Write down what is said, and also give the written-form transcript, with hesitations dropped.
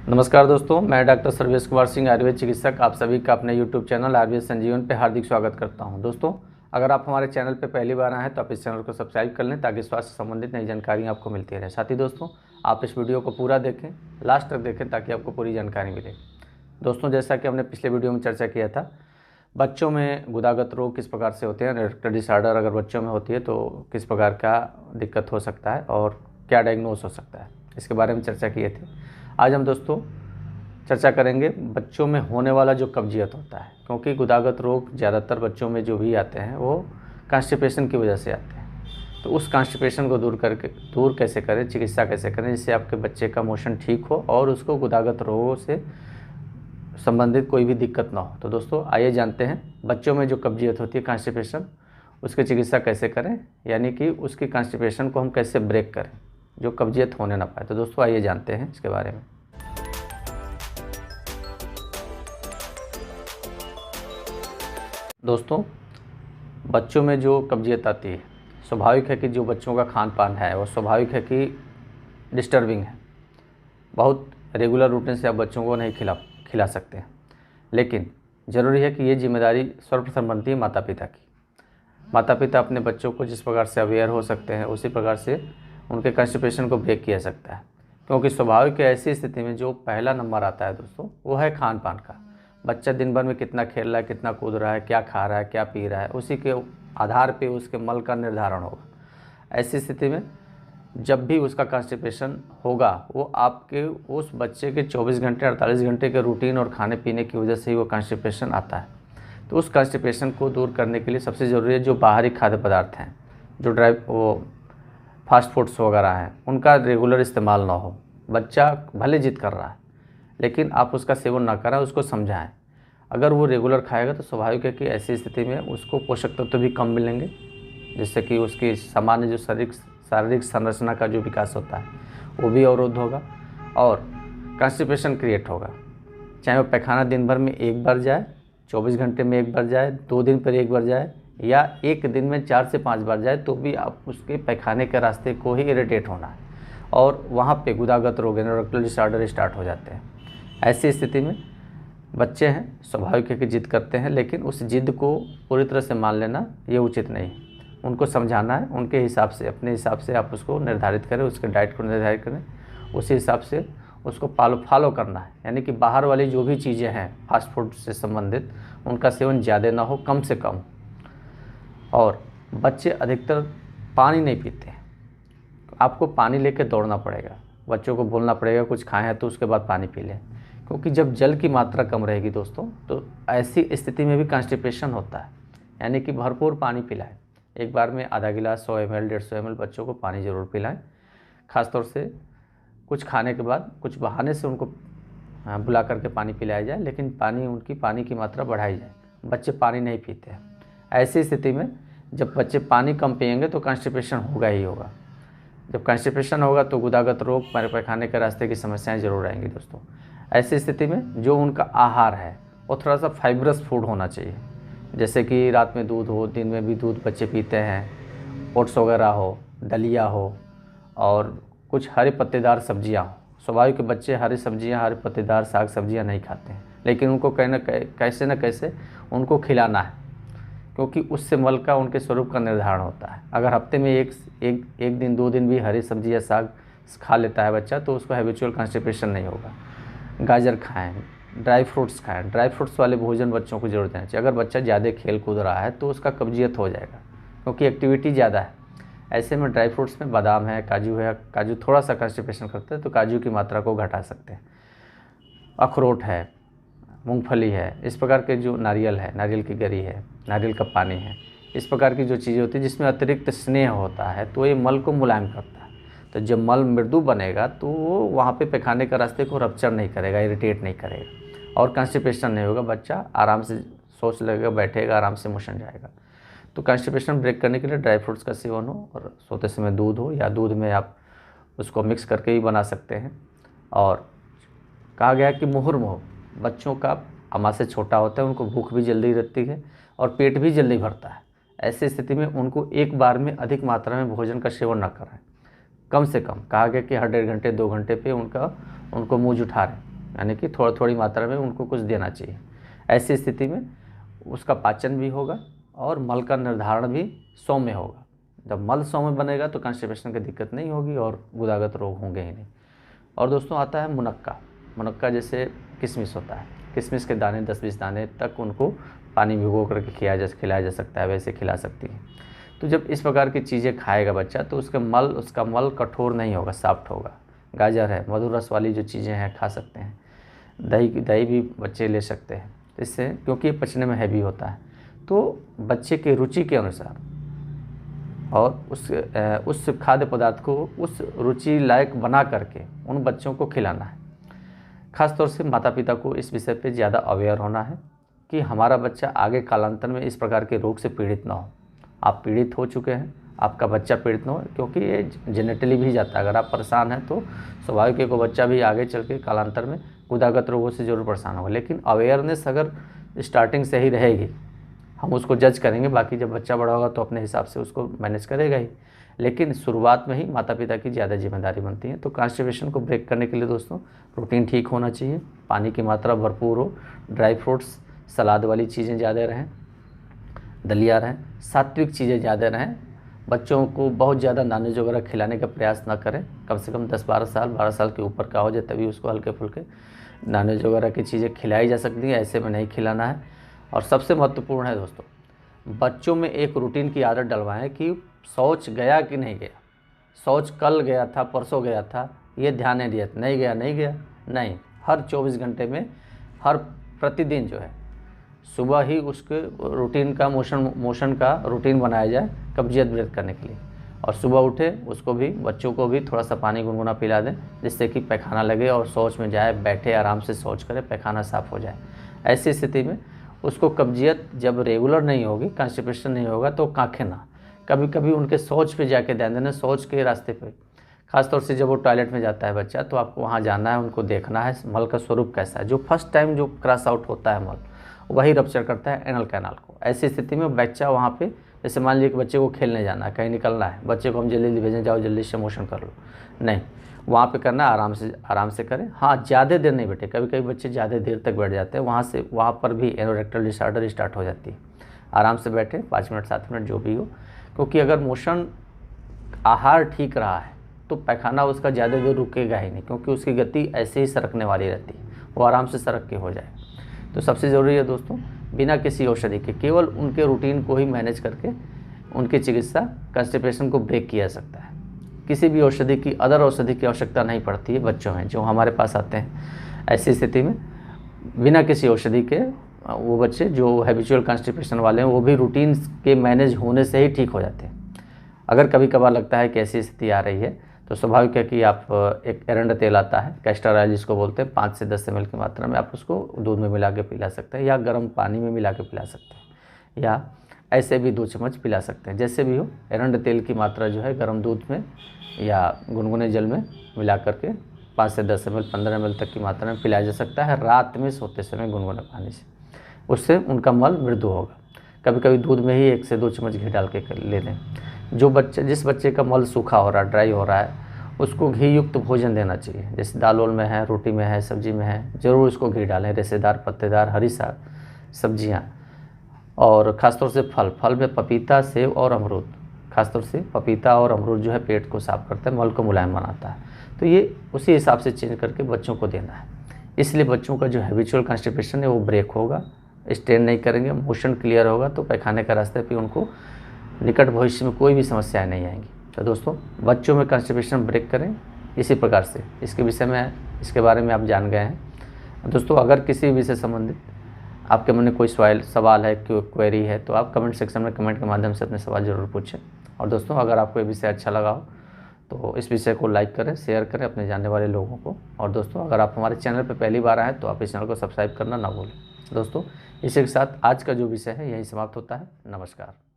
नमस्कार दोस्तों, मैं डॉक्टर सर्वेश कुमार सिंह, आयुर्वेद चिकित्सक, आप सभी का अपने यूट्यूब चैनल आयुर्वेद संजीवन पे हार्दिक स्वागत करता हूं। दोस्तों, अगर आप हमारे चैनल पे पहली बार आए हैं तो आप इस चैनल को सब्सक्राइब कर लें ताकि स्वास्थ्य संबंधित नई जानकारी आपको मिलती रहे। साथ ही दोस्तों, आप इस वीडियो को पूरा देखें, लास्ट तक देखें ताकि आपको पूरी जानकारी मिले। दोस्तों, जैसा कि हमने पिछले वीडियो में चर्चा किया था, बच्चों में गुदागत रोग किस प्रकार से होते हैं, इरेक्टर डिसऑर्डर अगर बच्चों में होती है तो किस प्रकार का दिक्कत हो सकता है और क्या डायग्नोस हो सकता है, इसके बारे में चर्चा किए थे। आज हम दोस्तों चर्चा करेंगे बच्चों में होने वाला जो कब्जियत होता है, क्योंकि गुदागत रोग ज़्यादातर बच्चों में जो भी आते हैं वो कॉन्स्टिपेशन की वजह से आते हैं। तो उस कॉन्स्टिपेशन को दूर कैसे करें, चिकित्सा कैसे करें जिससे आपके बच्चे का मोशन ठीक हो और उसको गुदागत रोगों से संबंधित कोई भी दिक्कत ना हो। तो दोस्तों आइए जानते हैं बच्चों में जो कब्जियत होती है कॉन्स्टिपेशन, उसकी चिकित्सा कैसे करें, यानी कि उसकी कॉन्स्टिपेशन को हम कैसे ब्रेक करें जो कब्जियत होने ना पाए। तो दोस्तों आइए जानते हैं इसके बारे में। दोस्तों, बच्चों में जो कब्जियत आती है, स्वाभाविक है कि जो बच्चों का खान पान है वो स्वाभाविक है कि डिस्टर्बिंग है। बहुत रेगुलर रूटीन से आप बच्चों को नहीं खिला सकते हैं, लेकिन ज़रूरी है कि ये जिम्मेदारी सर्वप्रथम बनती है माता पिता की। माता पिता अपने बच्चों को जिस प्रकार से अवेयर हो सकते हैं उसी प्रकार से उनके कॉन्स्टिपेशन को ब्रेक किया सकता है, क्योंकि स्वाभाविक है ऐसी स्थिति में जो पहला नंबर आता है दोस्तों वो है खान पान का। बच्चा दिन भर में कितना खेल रहा है, कितना कूद रहा है, क्या खा रहा है, क्या पी रहा है, उसी के आधार पे उसके मल का निर्धारण होगा। ऐसी स्थिति में जब भी उसका कॉन्स्टिपेशन होगा वो आपके उस बच्चे के 24 घंटे 48 घंटे के रूटीन और खाने पीने की वजह से ही वो कॉन्स्टिपेशन आता है। तो उस कॉन्स्टिपेशन को दूर करने के लिए सबसे ज़रूरी है जो बाहरी खाद्य पदार्थ हैं, जो वो फास्ट फूड्स वगैरह हैं, उनका रेगुलर इस्तेमाल ना हो। बच्चा भले जिद कर रहा है लेकिन आप उसका सेवन ना करें, उसको समझाएं। अगर वो रेगुलर खाएगा तो स्वाभाविक है कि ऐसी स्थिति में उसको पोषक तत्व भी कम मिलेंगे, जिससे कि उसकी सामान्य जो शारीरिक संरचना का जो विकास होता है वो भी अवरुद्ध होगा और कॉन्स्टिपेशन क्रिएट होगा। चाहे वो पैखाना दिन भर में एक बार जाए, 24 घंटे में एक बार जाए, 2 दिन पर एक बार जाए या एक दिन में 4 से 5 बार जाए, तो भी आप उसके पैखाने के रास्ते को ही इरिटेट होना है और वहाँ पे गुदागत रोग इरेक्टर डिसऑर्डर स्टार्ट हो जाते हैं। ऐसी स्थिति में बच्चे हैं, स्वाभाविक है कि जिद करते हैं, लेकिन उस जिद को पूरी तरह से मान लेना ये उचित नहीं है। उनको समझाना है, उनके हिसाब से, अपने हिसाब से आप उसको निर्धारित करें, उसके डाइट को निर्धारित करें, उसी हिसाब से उसको फॉलो करना है। यानी कि बाहर वाली जो भी चीज़ें हैं फास्ट फूड से संबंधित, उनका सेवन ज़्यादा ना हो, कम से कम। और बच्चे अधिकतर पानी नहीं पीते हैं, आपको पानी लेके दौड़ना पड़ेगा, बच्चों को बोलना पड़ेगा कुछ खाएं हैं तो उसके बाद पानी पी लें, क्योंकि जब जल की मात्रा कम रहेगी दोस्तों तो ऐसी स्थिति में भी कॉन्स्टिपेशन होता है। यानी कि भरपूर पानी पिलाएं, एक बार में आधा गिलास 100 ml 150 ml बच्चों को पानी ज़रूर पिलाएं। ख़ासतौर से कुछ खाने के बाद कुछ बहाने से उनको बुला करके पानी पिलाया जाए, लेकिन पानी की मात्रा बढ़ाई जाए। बच्चे पानी नहीं पीते हैं, ऐसी स्थिति में जब बच्चे पानी कम पिएंगे तो कॉन्स्टिपेशन होगा ही होगा। जब कॉन्स्टिपेशन होगा तो गुदागत रोग, पैखाने के रास्ते की समस्याएं ज़रूर आएंगी दोस्तों। ऐसी स्थिति में जो उनका आहार है वो थोड़ा सा फाइब्रस फूड होना चाहिए, जैसे कि रात में दूध हो, दिन में भी दूध बच्चे पीते हैं, ओट्स वगैरह हो, दलिया हो और कुछ हरे पत्तेदार सब्जियां हो। स्वाभाविक के बच्चे हरी सब्जियां, हरे पत्तेदार साग सब्जियां नहीं खाते हैं, लेकिन उनको कैसे न कैसे उनको खिलाना है, क्योंकि उससे मल का, उनके स्वरूप का निर्धारण होता है। अगर हफ्ते में एक दिन 2 दिन भी हरी सब्जी या साग खा लेता है बच्चा तो उसको हैबिचुअल कॉन्स्टिपेशन नहीं होगा। गाजर खाएं, ड्राई फ्रूट्स खाएं, ड्राई फ्रूट्स वाले भोजन बच्चों को जरूर देना चाहिए। अगर बच्चा ज़्यादा खेल कूद रहा है तो उसका कब्जियत हो जाएगा, क्योंकि एक्टिविटी ज़्यादा है। ऐसे में ड्राई फ्रूट्स में बादाम है, काजू है, काजू थोड़ा सा कॉन्स्टिपेशन करते हैं तो काजू की मात्रा को घटा सकते हैं। अखरोट है, मूंगफली है, इस प्रकार के जो नारियल है, नारियल की गरी है, नारियल का पानी है, इस प्रकार की जो चीज़ें होती है जिसमें अतिरिक्त स्नेह होता है तो ये मल को मुलायम करता है। तो जब मल मृदु बनेगा तो वो वहाँ पे पैखाने का रास्ते को रप्चर नहीं करेगा, इरिटेट नहीं करेगा और कॉन्स्टिपेशन नहीं होगा। बच्चा आराम से सोच लगेगा, बैठेगा, आराम से मोशन जाएगा। तो कॉन्स्टिपेशन ब्रेक करने के लिए ड्राई फ्रूट्स का सेवन हो और सोते समय दूध हो, या दूध में आप उसको मिक्स करके ही बना सकते हैं। और कहा गया कि मुहुर्मुहु, बच्चों का अम्मा से छोटा होता है, उनको भूख भी जल्दी रहती है और पेट भी जल्दी भरता है। ऐसी स्थिति में उनको एक बार में अधिक मात्रा में भोजन का सेवन न कराएं, कम से कम कहा गया कि हर 1.5 घंटे 2 घंटे पे उनको मुँह जुठा रहे, यानी कि थोड़ी थोड़ी मात्रा में उनको कुछ देना चाहिए। ऐसी स्थिति में उसका पाचन भी होगा और मल का निर्धारण भी सौम्य होगा। जब मल सौम्य बनेगा तो कॉन्स्टिपेशन की दिक्कत नहीं होगी और गुदागत रोग होंगे ही नहीं। और दोस्तों आता है मुनक्का। मुनक्का जैसे किशमिश होता है, किशमिश के दाने 10-20 दाने तक उनको पानी भिगो करके खिलाया जा सकता है, वैसे खिला सकती है। तो जब इस प्रकार की चीज़ें खाएगा बच्चा तो उसका मल कठोर नहीं होगा, सॉफ्ट होगा। गाजर है, मधुर रस वाली जो चीज़ें हैं खा सकते हैं। दही भी बच्चे ले सकते हैं इससे, क्योंकि ये पचने में हैवी होता है। तो बच्चे के रुचि के अनुसार और उस खाद्य पदार्थ को उस रुचि लायक बना करके उन बच्चों को खिलाना है। ख़ास तौर से माता पिता को इस विषय पे ज़्यादा अवेयर होना है कि हमारा बच्चा आगे कालांतर में इस प्रकार के रोग से पीड़ित ना हो। आप पीड़ित हो चुके हैं, आपका बच्चा पीड़ित ना हो, क्योंकि ये जेनेटिकली भी जाता है। अगर आप परेशान हैं तो स्वाभाविक है को बच्चा भी आगे चल के कालांतर में गुदागत रोगों से ज़रूर परेशान होगा। लेकिन अवेयरनेस अगर स्टार्टिंग से ही रहेगी, हम उसको जज करेंगे, बाकी जब बच्चा बड़ा होगा तो अपने हिसाब से उसको मैनेज करेगा ही। लेकिन शुरुआत में ही माता पिता की ज़्यादा जिम्मेदारी बनती है। तो कॉन्स्टिपेशन को ब्रेक करने के लिए दोस्तों प्रोटीन ठीक होना चाहिए, पानी की मात्रा भरपूर हो, ड्राई फ्रूट्स सलाद वाली चीज़ें ज़्यादा रहें, दलिया रहें, सात्विक चीज़ें ज़्यादा रहें। बच्चों को बहुत ज़्यादा नॉनवेज वगैरह खिलाने का प्रयास ना करें। कम से कम 12 साल के ऊपर का हो जाए तभी उसको हल्के फुल्के नॉनवेज वगैरह की चीज़ें खिलाई जा सकती हैं, ऐसे में नहीं खिलाना है। और सबसे महत्वपूर्ण है दोस्तों, बच्चों में एक रूटीन की आदत डलवाएं कि शौच गया कि नहीं गया। शौच कल गया था, परसों गया था, ये ध्यान नहीं दिया, नहीं गया नहीं। हर 24 घंटे में हर प्रतिदिन जो है सुबह ही उसके रूटीन का मोशन का रूटीन बनाया जाए कब्जियत ब्रेक करने के लिए। और सुबह उठे उसको भी, बच्चों को भी थोड़ा सा पानी गुनगुना पिला दें, जिससे कि पैखाना लगे और शौच में जाए, बैठे आराम से शौच करे, पैखाना साफ़ हो जाए। ऐसी स्थिति में उसको कब्जियत जब रेगुलर नहीं होगी, कॉन्स्टिपेशन नहीं होगा, तो कांखे ना, कभी कभी उनके शौच पे जाके ध्यान देना, शौच के रास्ते पे। खासतौर से जब वो टॉयलेट में जाता है बच्चा तो आपको वहाँ जाना है, उनको देखना है मल का स्वरूप कैसा है। जो फर्स्ट टाइम जो क्रॉस आउट होता है मल, वही रप्चर करता है एनल कैनाल को। ऐसी स्थिति में बच्चा वहाँ पे, जैसे मान लीजिए कि बच्चे को खेलने जाना है, कहीं निकलना है, बच्चे को हम जल्दी भेजें, जाओ जल्दी से मोशन कर लो, नहीं, वहाँ पे करना आराम से करें। हाँ, ज़्यादा देर नहीं बैठे, कभी कभी बच्चे ज़्यादा देर तक बैठ जाते हैं, वहाँ पर भी एनोरेक्टल डिसऑर्डर स्टार्ट हो जाती है। आराम से बैठे 5 मिनट 7 मिनट जो भी हो, क्योंकि अगर मोशन आहार ठीक रहा है तो पैखाना उसका ज़्यादा देर रुकेगा ही नहीं, क्योंकि उसकी गति ऐसे ही सरकने वाली रहती है, वो आराम से सरक के हो जाए। तो सबसे ज़रूरी है दोस्तों, बिना किसी औषधि के, केवल उनके रूटीन को ही मैनेज करके उनकी चिकित्सा कॉन्स्टिपेशन को ब्रेक किया जा सकता है। किसी भी औषधि की, अदर औषधि की आवश्यकता नहीं पड़ती है बच्चों में जो हमारे पास आते हैं। ऐसी स्थिति में बिना किसी औषधि के वो बच्चे जो हैबिचुअल कॉन्स्टिपेशन वाले हैं वो भी रूटीन के मैनेज होने से ही ठीक हो जाते हैं। अगर कभी कभार लगता है कि ऐसी स्थिति आ रही है तो स्वाभाविक है कि आप एक एरंड तेल आता है, कैस्टर ऑयल जिसको बोलते हैं, 5 से 10 ml की मात्रा में आप उसको दूध में मिला के पिला सकते हैं, या गर्म पानी में मिला के पिला सकते हैं, या ऐसे भी 2 चम्मच पिला सकते हैं। जैसे भी हो, एरंड तेल की मात्रा जो है गर्म दूध में या गुनगुने जल में मिला करके 5 से 10 ml 15 ml तक की मात्रा में पिलाया जा सकता है रात में सोते समय गुनगुने पानी से। उससे उनका मल मृदु होगा। कभी कभी दूध में ही 1 से 2 चम्मच घी डाल के ले लें। जिस बच्चे का मल सूखा हो रहा है, ड्राई हो रहा है, उसको घी युक्त भोजन देना चाहिए। जैसे दाल में है, रोटी में है, सब्जी में है, ज़रूर उसको घी डालें। रेशेदार, पत्तेदार, हरी सब्जियाँ, और ख़ासतौर से फल में पपीता, सेब और अमरूद, खासतौर से पपीता और अमरूद जो है पेट को साफ़ करता है, मल को मुलायम बनाता है। तो ये उसी हिसाब से चेंज करके बच्चों को देना है। इसलिए बच्चों का जो हैबिचुअल कॉन्स्टिपेशन है वो ब्रेक होगा, स्ट्रेन नहीं करेंगे, मोशन क्लियर होगा, तो पैखाने के रास्ते पे उनको निकट भविष्य में कोई भी समस्याएं नहीं आएंगी। तो दोस्तों, बच्चों में कॉन्स्टिपेशन ब्रेक करें इसी प्रकार से। इसके बारे में आप जान गए हैं। दोस्तों, अगर किसी विषय संबंधित आपके मन में कोई सवाल है, क्वेरी है, तो आप कमेंट सेक्शन में कमेंट के माध्यम से अपने सवाल ज़रूर पूछें। और दोस्तों, अगर आपको ये विषय अच्छा लगा हो तो इस विषय को लाइक करें, शेयर करें अपने जानने वाले लोगों को। और दोस्तों, अगर आप हमारे चैनल पर पहली बार आएँ तो आप इस चैनल को सब्सक्राइब करना ना भूलें। दोस्तों, इसी के साथ आज का जो विषय है यही समाप्त होता है। नमस्कार।